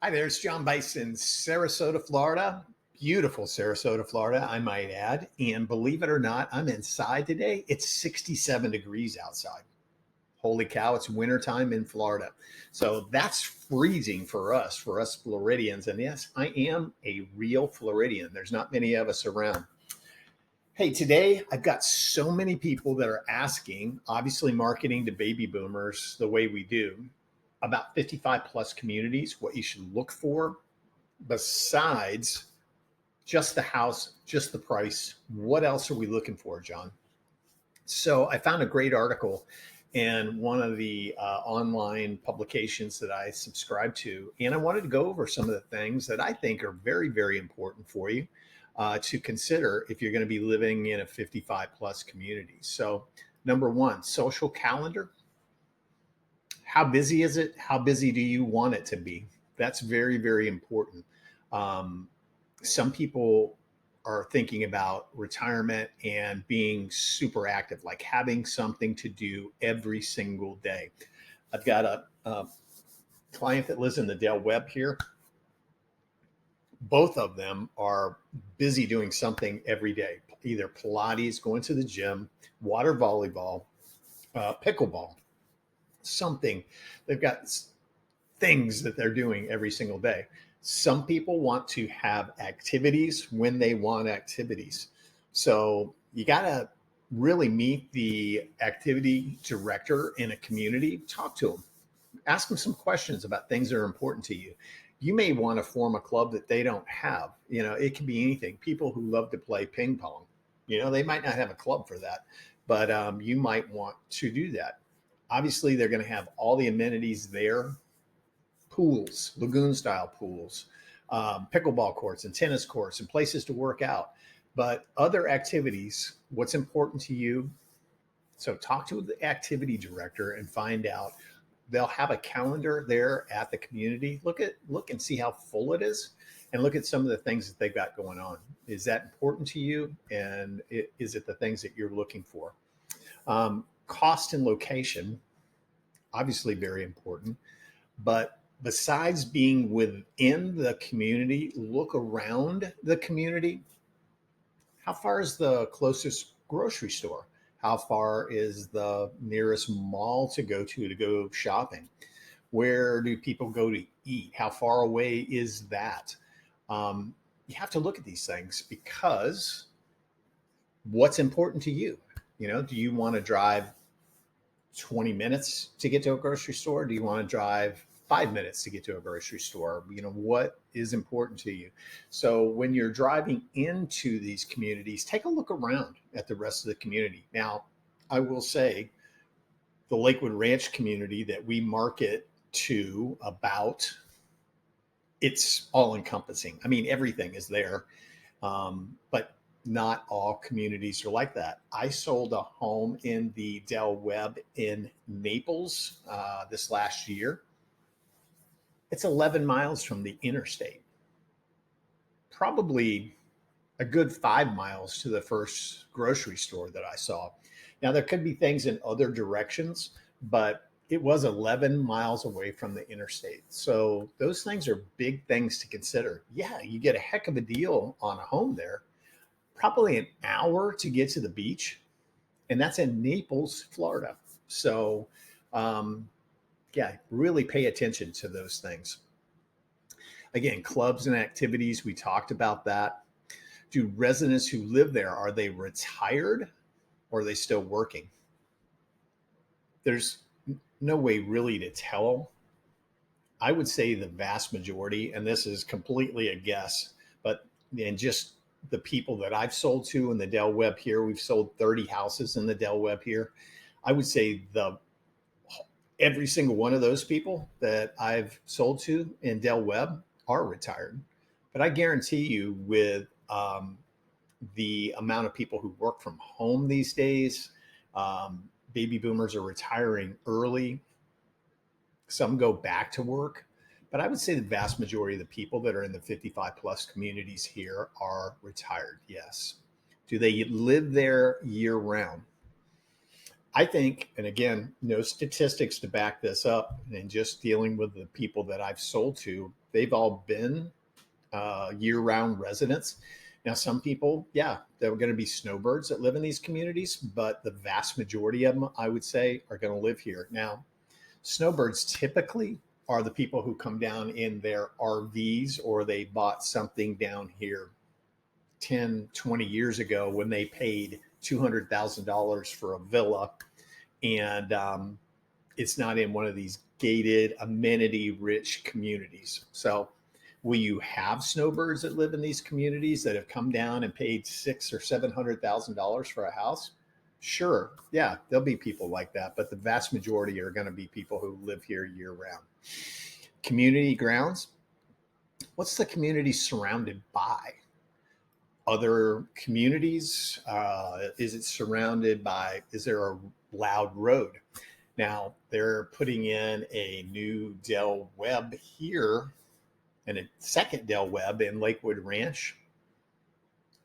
Hi there, it's John Buice in Sarasota, Florida. Beautiful Sarasota, Florida, I might add. And believe it or not, I'm inside today. It's 67 degrees outside. Holy cow, it's wintertime in Florida. So that's freezing for us Floridians. And yes, I am a real Floridian. There's not many of us around. Hey, today I've got so many people that are asking, obviously marketing to baby boomers the way we do, about 55 plus communities, what you should look for besides just the house, just the price. What else are we looking for, John? So I found a great article in one of the online publications that I subscribe to, and I wanted to go over some of the things that I think are very, very important for you to consider if you're going to be living in a 55 plus community. So, number one, social calendar. How busy is it? How busy do you want it to be? That's very, very important. Um, some people are thinking about retirement and being super active, like having something to do every single day. I've got a client that lives in the Del Webb here. Both of them are busy doing something every day, either Pilates, going to the gym, water volleyball, pickleball, something. They've got things that they're doing every single day. Some people want to have activities when they want activities. So you got to really meet the activity director in a community, talk to them, ask them some questions about things that are important to you. You may want to form a club that they don't have. It can be anything. People who love to play ping pong, they might not have a club for that, but you might want to do that. Obviously, they're going to have all the amenities there, pools, lagoon style pools, pickleball courts and tennis courts and places to work out. But other activities, what's important to you? So talk to the activity director and find out. They'll have a calendar there at the community. Look and see how full it is, and look at some of the things that they've got going on. Is that important to you? And is it the things that you're looking for? Cost and location, obviously very important. But besides being within the community, look around the community. How far is the closest grocery store? How far is the nearest mall to go shopping? Where do people go to eat? How far away is that? You have to look at these things because what's important to you? Do you want to drive 20 minutes to get to a grocery store? Do you want to drive 5 minutes to get to a grocery store? What is important to you? So when you're driving into these communities, take a look around at the rest of the community. Now, I will say the Lakewood Ranch community that we market to about, it's all encompassing. I mean, everything is there. But not all communities are like that. I sold a home in the Del Webb in Naples this last year. It's 11 miles from the interstate, probably a good 5 miles to the first grocery store that I saw. Now, there could be things in other directions, but it was 11 miles away from the interstate. So those things are big things to consider. Yeah, you get a heck of a deal on a home there. Probably an hour to get to the beach, and that's in Naples, Florida. So, yeah, really pay attention to those things. Again, clubs and activities, we talked about that. Do residents who live there, are they retired or are they still working? There's no way really to tell. I would say the vast majority, and this is completely a guess, but and just the people that I've sold to in the Del Webb here, we've sold 30 houses in the Del Webb here. I would say every single one of those people that I've sold to in Del Webb are retired. But I guarantee you, with the amount of people who work from home these days, baby boomers are retiring early. Some go back to work. But I would say the vast majority of the people that are in the 55 plus communities here are retired. Yes. Do they live there year round? I think, and again, no statistics to back this up, and just dealing with the people that I've sold to, they've all been year-round residents. Now, some people, yeah, they're going to be snowbirds that live in these communities, but the vast majority of them, I would say, are going to live here. Now, snowbirds typically are the people who come down in their RVs, or they bought something down here 10, 20 years ago when they paid $200,000 for a villa, and it's not in one of these gated, amenity rich communities. So, will you have snowbirds that live in these communities that have come down and paid $600,000 or $700,000 for a house? Sure, yeah, there'll be people like that, but the vast majority are going to be people who live here year round. Community grounds. What's the community surrounded by? Other communities? Is it surrounded by, is there a loud road? Now, they're putting in a new Del Webb here and a second Del Webb in Lakewood Ranch.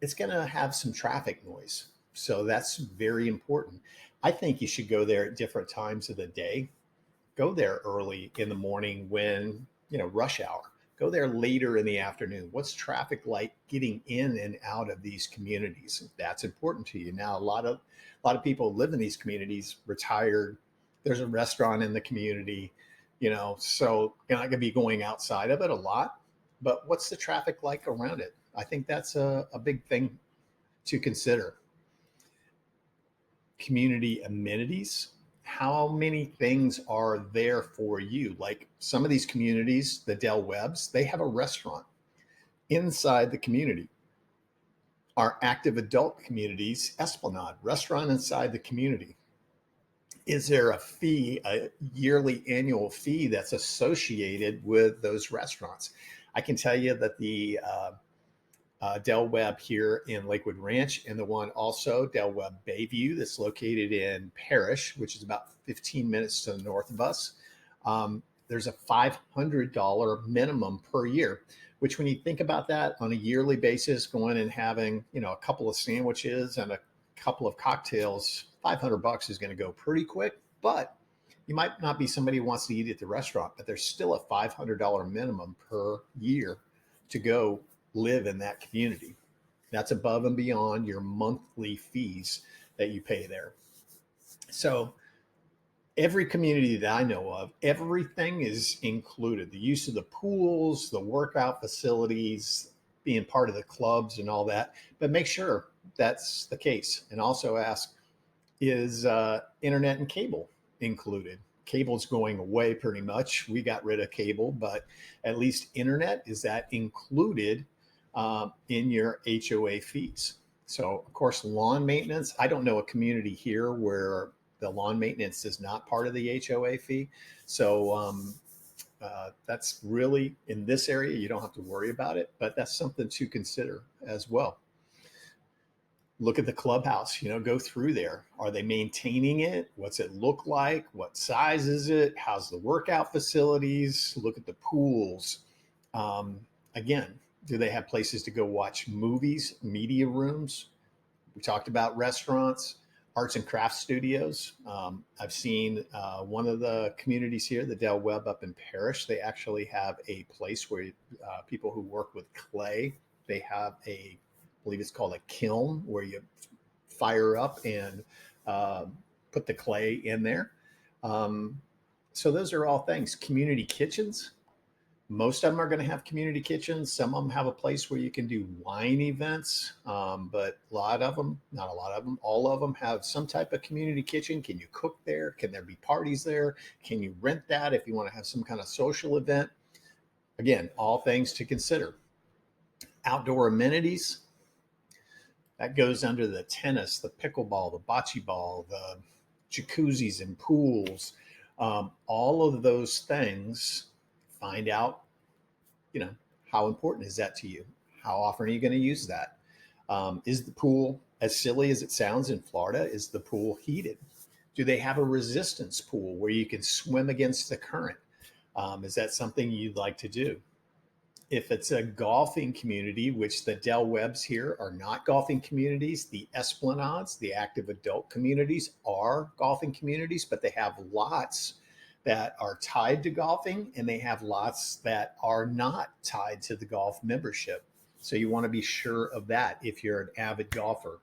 It's going to have some traffic noise. So that's very important. I think you should go there at different times of the day. Go there early in the morning when, rush hour. Go there later in the afternoon. What's traffic like getting in and out of these communities? That's important to you. Now, a lot of people live in these communities, retired. There's a restaurant in the community, so you're not going to be going outside of it a lot. But what's the traffic like around it? I think that's a big thing to consider. Community amenities. How many things are there for you? Like some of these communities, the Del Webbs, they have a restaurant inside the community. Our active adult communities, Esplanade, restaurant inside the community. Is there a fee, a yearly annual fee that's associated with those restaurants? I can tell you that the Del Webb here in Lakewood Ranch, and the one also, Del Webb Bayview, that's located in Parrish, which is about 15 minutes to the north of us. There's a $500 minimum per year, which when you think about that on a yearly basis, going and having, a couple of sandwiches and a couple of cocktails, $500 is going to go pretty quick. But you might not be somebody who wants to eat at the restaurant, but there's still a $500 minimum per year to go live in that community. That's above and beyond your monthly fees that you pay there. So every community that I know of, everything is included. The use of the pools, the workout facilities, being part of the clubs and all that. But make sure that's the case. And also ask, is internet and cable included? Cable's going away pretty much. We got rid of cable, but at least internet, is that included in your HOA fees? So, of course, lawn maintenance. I don't know a community here where the lawn maintenance is not part of the HOA fee. So that's really, in this area, you don't have to worry about it, but that's something to consider as well. Look at the clubhouse, go through there. Are they maintaining it? What's it look like? What size is it? How's the workout facilities? Look at the pools. Again, do they have places to go watch movies, media rooms? We talked about restaurants, arts and crafts studios. I've seen one of the communities here, the Del Webb up in Parrish. They actually have a place where people who work with clay, they have I believe it's called a kiln, where you fire up and put the clay in there. So those are all things. Community kitchens. Most of them are going to have community kitchens. Some of them have a place where you can do wine events, but a lot of them, not a lot of them, all of them have some type of community kitchen. Can you cook there? Can there be parties there? Can you rent that if you want to have some kind of social event? Again, all things to consider. Outdoor amenities. That goes under the tennis, the pickleball, the bocce ball, the jacuzzis and pools, all of those things. Find out, how important is that to you? How often are you going to use that? Is the pool, as silly as it sounds in Florida, is the pool heated? Do they have a resistance pool where you can swim against the current? Is that something you'd like to do? If it's a golfing community, which the Del Webbs here are not golfing communities, the Esplanades, the active adult communities are golfing communities, but they have lots that are tied to golfing and they have lots that are not tied to the golf membership. So you want to be sure of that if you're an avid golfer.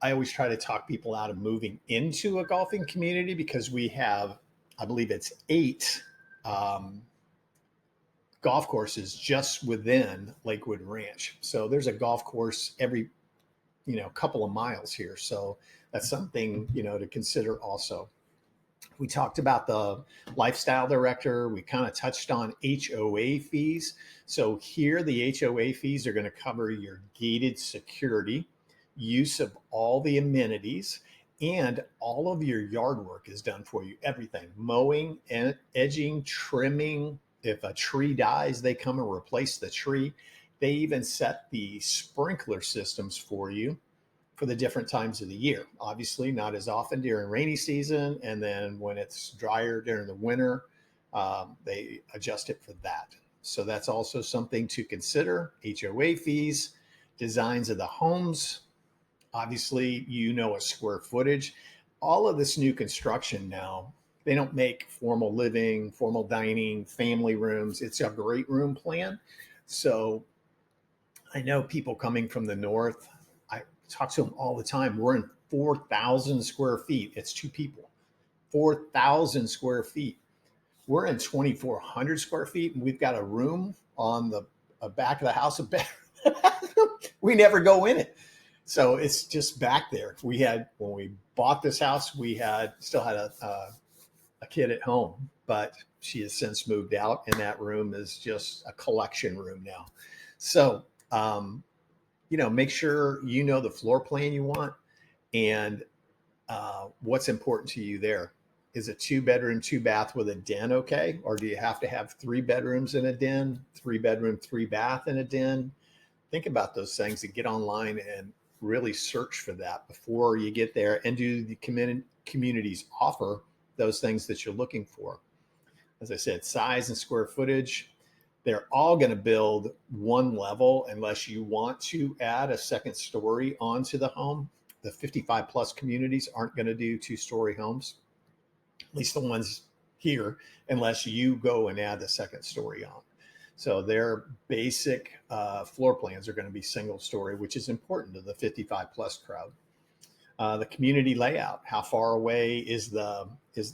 I always try to talk people out of moving into a golfing community because we have, I believe it's 8 golf courses just within Lakewood Ranch. So there's a golf course every, couple of miles here. So that's something, to consider also. We talked about the lifestyle director. We kind of touched on HOA fees. So here, the HOA fees are going to cover your gated security, use of all the amenities, and all of your yard work is done for you. Everything, mowing, edging, trimming. If a tree dies, they come and replace the tree. They even set the sprinkler systems for you for the different times of the year. Obviously, not as often during rainy season. And then when it's drier during the winter, they adjust it for that. So that's also something to consider. HOA fees, designs of the homes. Obviously, a square footage. All of this new construction now, they don't make formal living, formal dining, family rooms. It's a great room plan. So I know people coming from the north, I talk to them all the time. We're in 4,000 square feet. It's 2 people, 4,000 square feet. We're in 2,400 square feet, and we've got a room on the back of the house, a bedroom. We never go in it. So it's just back there. When we bought this house, we still had a kid at home, but she has since moved out, and that room is just a collection room now. So, make sure the floor plan you want and what's important to you there. Is a 2-bedroom, 2-bath with a den okay? Or do you have to have 3 bedrooms in a den, 3-bedroom, 3-bath in a den? Think about those things and get online and really search for that before you get there, and do the communities offer those things that you're looking for. As I said, size and square footage, they're all going to build one level unless you want to add a second story onto the home. The 55 plus communities aren't going to do 2-story homes, at least the ones here, unless you go and add the second story on. So their basic floor plans are going to be single story, which is important to the 55 plus crowd. The community layout, how far away is the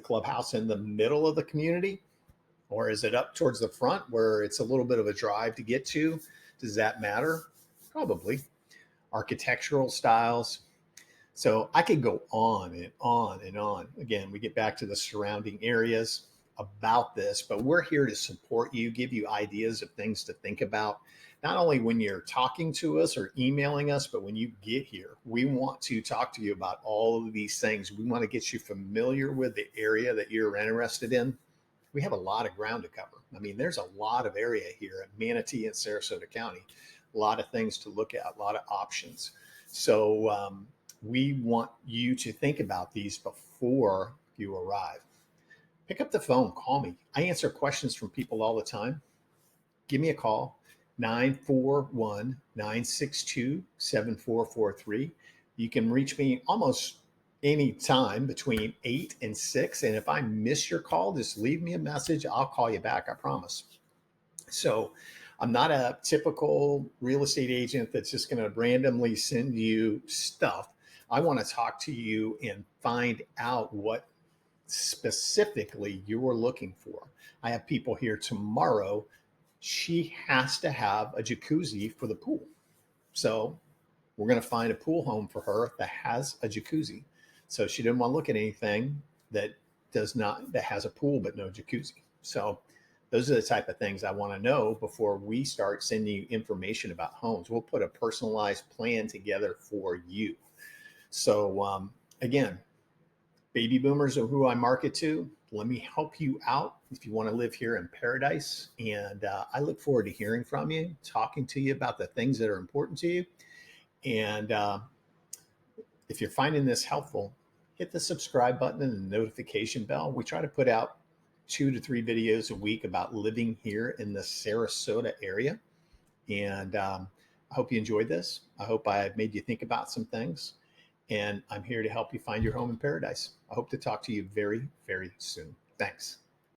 clubhouse in the middle of the community, or is it up towards the front where it's a little bit of a drive to get to? Does that matter? Probably. Architectural styles. So I could go on and on and on. Again, we get back to the surrounding areas about this, but we're here to support you, give you ideas of things to think about, not only when you're talking to us or emailing us, but when you get here. We want to talk to you about all of these things. We want to get you familiar with the area that you're interested in. We have a lot of ground to cover. I mean, there's a lot of area here at Manatee and Sarasota County, a lot of things to look at, a lot of options. So we want you to think about these before you arrive. Pick up the phone, call me. I answer questions from people all the time. Give me a call, 941-962-7443. You can reach me almost any time between 8 and 6. And if I miss your call, just leave me a message. I'll call you back, I promise. So I'm not a typical real estate agent that's just going to randomly send you stuff. I want to talk to you and find out what specifically you're looking for. I have people here tomorrow. She has to have a jacuzzi for the pool. So we're going to find a pool home for her that has a jacuzzi. So she didn't want to look at anything that has a pool but no jacuzzi. So those are the type of things I want to know before we start sending you information about homes. We'll put a personalized plan together for you. So again, baby boomers are who I market to. Let me help you out if you want to live here in paradise. And I look forward to hearing from you, talking to you about the things that are important to you. And if you're finding this helpful, hit the subscribe button and the notification bell. We try to put out 2 to 3 videos a week about living here in the Sarasota area. And I hope you enjoyed this. I hope I made you think about some things. And I'm here to help you find your home in paradise. I hope to talk to you very, very soon. Thanks.